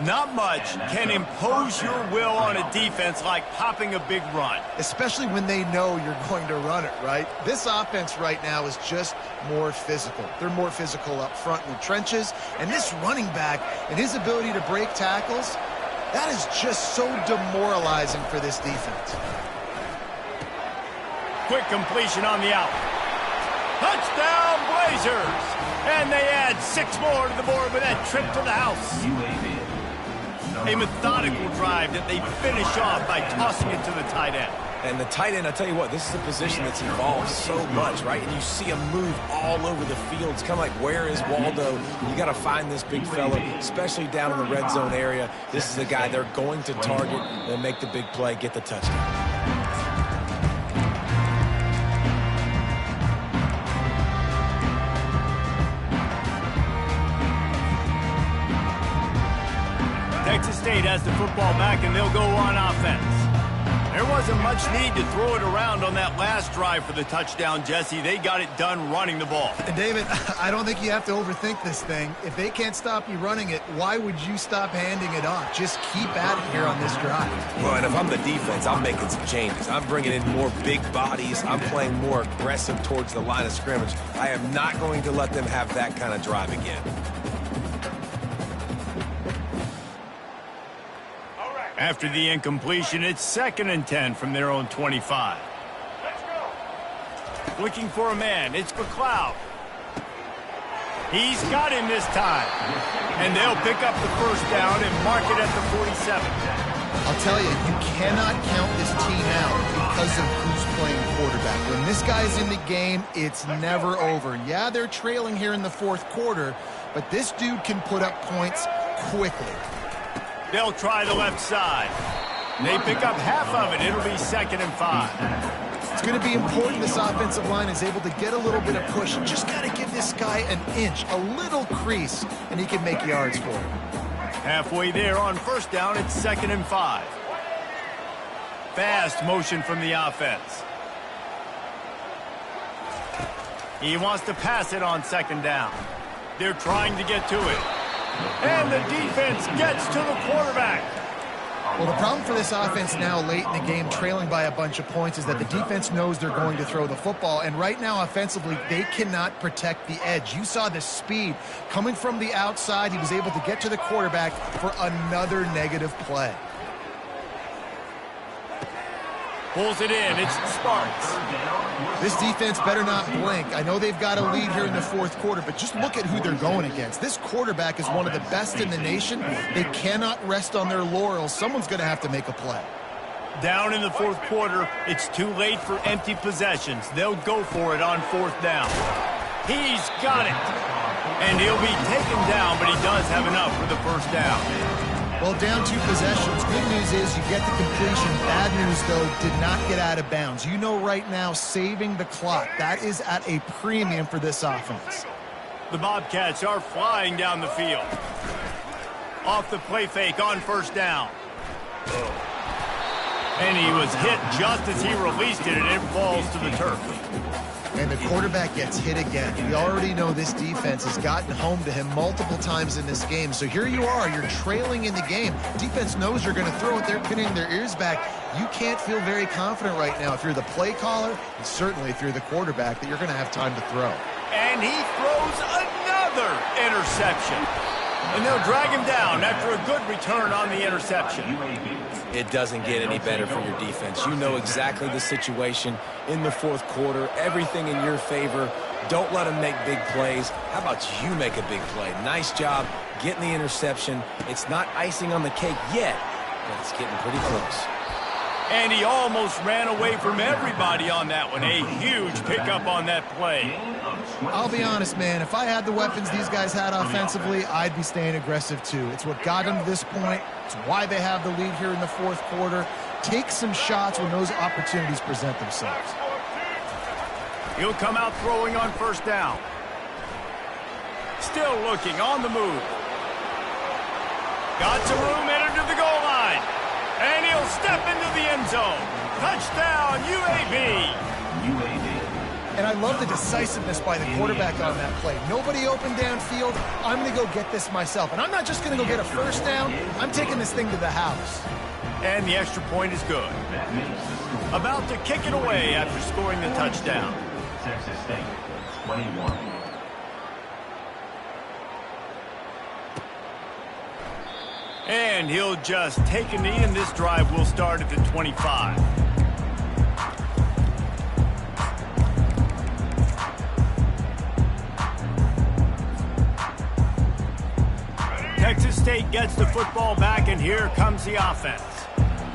Not much can impose your will on a defense like popping a big run. Especially when they know you're going to run it, right? This offense right now is just more physical. They're more physical up front in the trenches. And this running back and his ability to break tackles, that is just so demoralizing for this defense. Quick completion on the out. Touchdown, Blazers! And they add 6 more to the board with that trip to the house. A methodical drive that they finish off by tossing it to the tight end. And the tight end, I tell you what, this is a position that's evolved so much, right? And you see him move all over the field. It's kind of like, where is Waldo? You got to find this big fella, especially down in the red zone area. This is the guy they're going to target and make the big play, get the touchdown. Texas State has the football back, and they'll go on offense. There wasn't much need to throw it around on that last drive for the touchdown, Jesse. They got it done running the ball. And David, I don't think you have to overthink this thing. If they can't stop you running it, why would you stop handing it off? Just keep at it here on this drive. Well, and if I'm the defense, I'm making some changes. I'm bringing in more big bodies. I'm playing more aggressive towards the line of scrimmage. I am not going to let them have that kind of drive again. After the incompletion, it's 2nd and 10 from their own 25. Let's go. Looking for a man. It's McLeod. He's got him this time. And they'll pick up the first down and mark it at the 47. I'll tell you, you cannot count this team out because of who's playing quarterback. When this guy's in the game, it's never over. Yeah, they're trailing here in the fourth quarter, but this dude can put up points quickly. They'll try the left side. They pick up half of it. It'll be 2nd and 5. It's going to be important this offensive line is able to get a little bit of push. You just got to give this guy an inch, a little crease, and he can make yards for it. Halfway there on first down, it's 2nd and 5. Fast motion from the offense. He wants to pass it on 2nd down. They're trying to get to it. And the defense gets to the quarterback. Well, the problem for this offense now late in the game, trailing by a bunch of points, is that the defense knows they're going to throw the football. And right now, offensively, they cannot protect the edge. You saw the speed coming from the outside. He was able to get to the quarterback for another negative play. Pulls it in. It's Sparks. This defense better not blink. I know they've got a lead here in the fourth quarter, but just look at who they're going against. This quarterback is one of the best in the nation. They cannot rest on their laurels. Someone's going to have to make a play. Down in the fourth quarter, it's too late for empty possessions. They'll go for it on 4th down. He's got it. And he'll be taken down, but he does have enough for the first down. Well, down 2 possessions. Good news is you get the completion. Bad news, though, did not get out of bounds. You know right now, saving the clock, that is at a premium for this offense. The Bobcats are flying down the field. Off the play fake on first down. And he was hit just as he released it, and it falls to the turf. And the quarterback gets hit again. We already know this defense has gotten home to him multiple times in this game. So here you are, you're trailing in the game. Defense knows you're going to throw it. They're pinning their ears back. You can't feel very confident right now if you're the play caller, and certainly if you're the quarterback, that you're going to have time to throw. And he throws another interception. And they'll drag him down after a good return on the interception. It doesn't get any better for your defense. You know exactly the situation in the fourth quarter. Everything in your favor. Don't let them make big plays. How about you make a big play? Nice job getting the interception. It's not icing on the cake yet, but it's getting pretty close. And he almost ran away from everybody on that one. A huge pickup on that play. I'll be honest, man. If I had the weapons these guys had offensively, I'd be staying aggressive too. It's what got them to this point. It's why they have the lead here in the fourth quarter. Take some shots when those opportunities present themselves. He'll come out throwing on first down. Still looking on the move. Got some room, entered to the goal line. And he'll step into the end zone. Touchdown, UAB. And I love the decisiveness by the quarterback on that play. Nobody open downfield. I'm going to go get this myself. And I'm not just going to go get a first down. I'm taking this thing to the house. And the extra point is good. About to kick it away after scoring the touchdown. Texas State, 21. And he'll just take a knee, and this drive will start at the 25. Texas State gets the football back, and here comes the offense.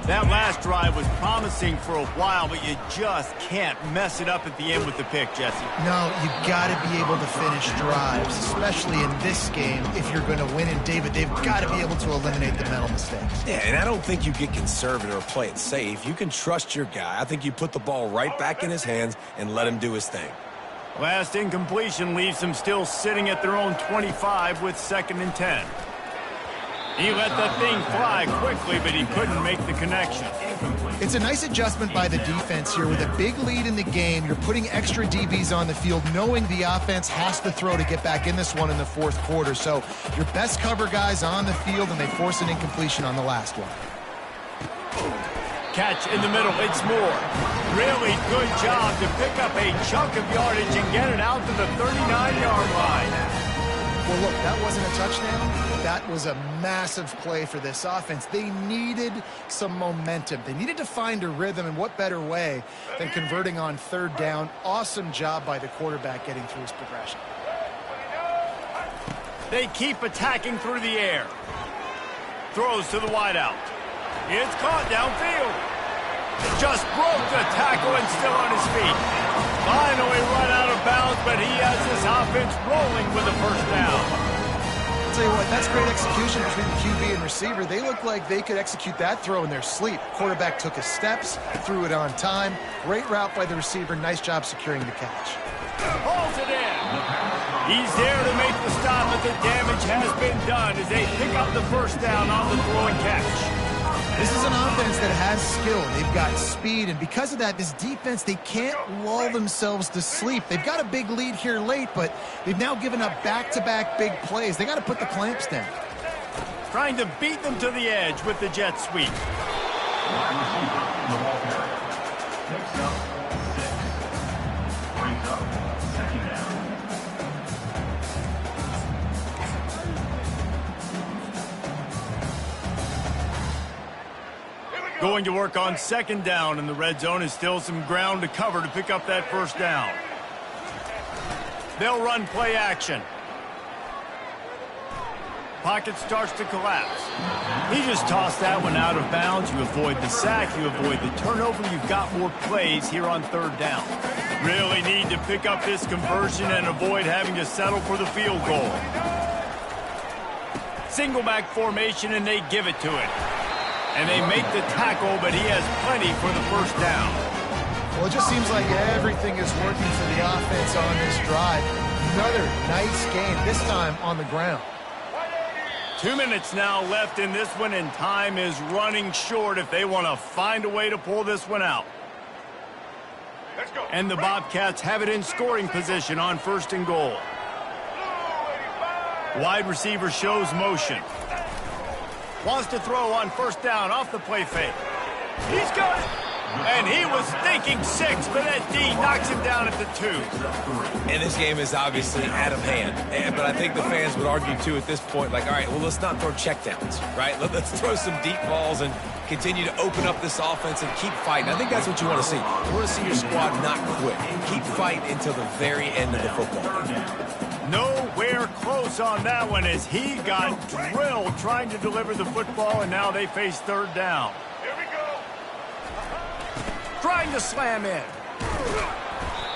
That last drive was promising for a while, but you just can't mess it up at the end with the pick, Jesse. No, you got to be able to finish drives, especially in this game. If you're going to win, and David, they've got to be able to eliminate the mental mistakes. Yeah, and I don't think you get conservative or play it safe. You can trust your guy. I think you put the ball right back in his hands and let him do his thing. Last incompletion leaves them still sitting at their own 25 with 2nd and 10. He let that thing fly quickly, but he couldn't make the connection. It's a nice adjustment by the defense here. With a big lead in the game, you're putting extra DBs on the field, knowing the offense has to throw to get back in this one in the fourth quarter. So your best cover guys on the field, and they force an incompletion on the last one. Catch in the middle, it's Moore. Really good job to pick up a chunk of yardage and get it out to the 39-yard line. Well, look, that wasn't a touchdown. That was a massive play for this offense. They needed some momentum. They needed to find a rhythm, and what better way than converting on 3rd down. Awesome job by the quarterback getting through his progression. They keep attacking through the air. Throws to the wideout. It's caught downfield. Just broke the tackle and still on his feet. Finally run out of bounds, but he has this offense rolling with a first down. I'll tell you what, that's great execution between the QB and receiver. They look like they could execute that throw in their sleep. Quarterback took his steps, threw it on time. Great route by the receiver. Nice job securing the catch. Holds it in. He's there to make the stop, but the damage has been done as they pick up the first down on the throw and catch. This is an offense that has skill. They've got speed, and because of that, this defense, they can't lull themselves to sleep. They've got a big lead here late, but they've now given up back-to-back big plays. They got to put the clamps down. Trying to beat them to the edge with the jet sweep. Wide receiver, the ball carrier. Next up, 6. Brings up 2nd down. Going to work on 2nd down, and the red zone is still some ground to cover to pick up that first down. They'll run play action. Pocket starts to collapse. He just tossed that one out of bounds. You avoid the sack, you avoid the turnover. You've got more plays here on 3rd down. Really need to pick up this conversion and avoid having to settle for the field goal. Single back formation, and they give it to it. And they make the tackle, but he has plenty for the first down. Well, it just seems like everything is working for the offense on this drive. Another nice game, this time on the ground. 2 minutes now left in this one, and time is running short if they want to find a way to pull this one out. Let's go. And the Bobcats have it in scoring position on 1st and goal. Wide receiver shows motion. Wants to throw on 1st down off the play fake. He's got it. And he was thinking 6, but that D knocks him down at the 2. And this game is obviously out of hand. But I think the fans would argue, too, at this point, like, all right, well, let's not throw checkdowns, right? Let's throw some deep balls and continue to open up this offense and keep fighting. I think that's what you want to see. You want to see your squad not quit. Keep fighting until the very end of the football game. Nowhere close on that one as he got drilled trying to deliver the football, and now they face 3rd down. Here we go. trying to slam in.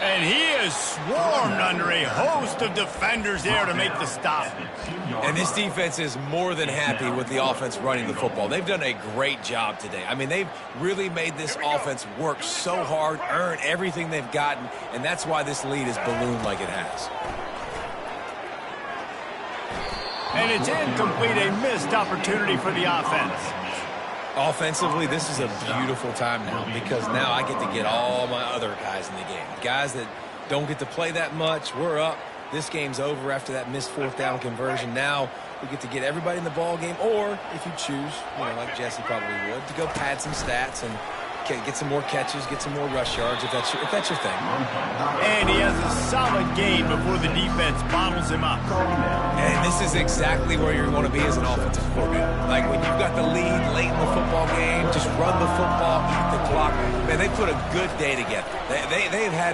And he is swarmed under a host of defenders there to make the stop. And this defense is more than happy with the offense running the football. They've done a great job today. I mean, they've really made this offense work so hard, earn everything they've gotten, and that's why this lead is ballooned like it has. And it's incomplete, a missed opportunity for the offense. Offensively, this is a beautiful time now because now I get to get all my other guys in the game. Guys that don't get to play that much, we're up. This game's over after that missed fourth down conversion. Now we get to get everybody in the ball game, or if you choose, like Jesse probably would, to go pad some stats and get some more catches, get some more rush yards if that's your thing. And he has a solid gain before the defense bottles him up. And this is exactly where you're going to be as an offensive coordinator. Like when you've got the lead late in the football game, just run the football, eat the clock. Man, they put a good day together. They've had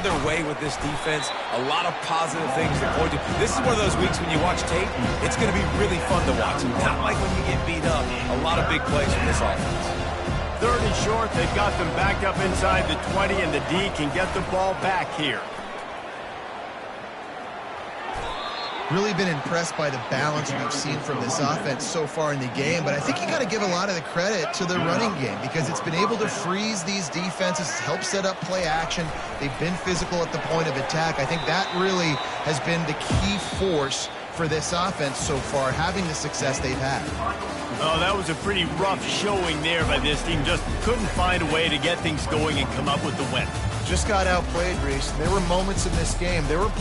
their way with this defense. A lot of positive things to point to. This is one of those weeks when you watch tape, it's going to be really fun to watch. Not like when you get beat up. A lot of big plays from this offense. 3rd and short, they've got them back up inside the 20, and the D can get the ball back here. Really been impressed by the balance we've seen from this offense so far in the game, but I think you got to give a lot of the credit to the running game because it's been able to freeze these defenses, help set up play action. They've been physical at the point of attack. I think that really has been the key force for this offense so far, having the success they've had. Oh, that was a pretty rough showing there by this team. Just couldn't find a way to get things going and come up with the win. Just got outplayed, Reese. There were moments in this game. There were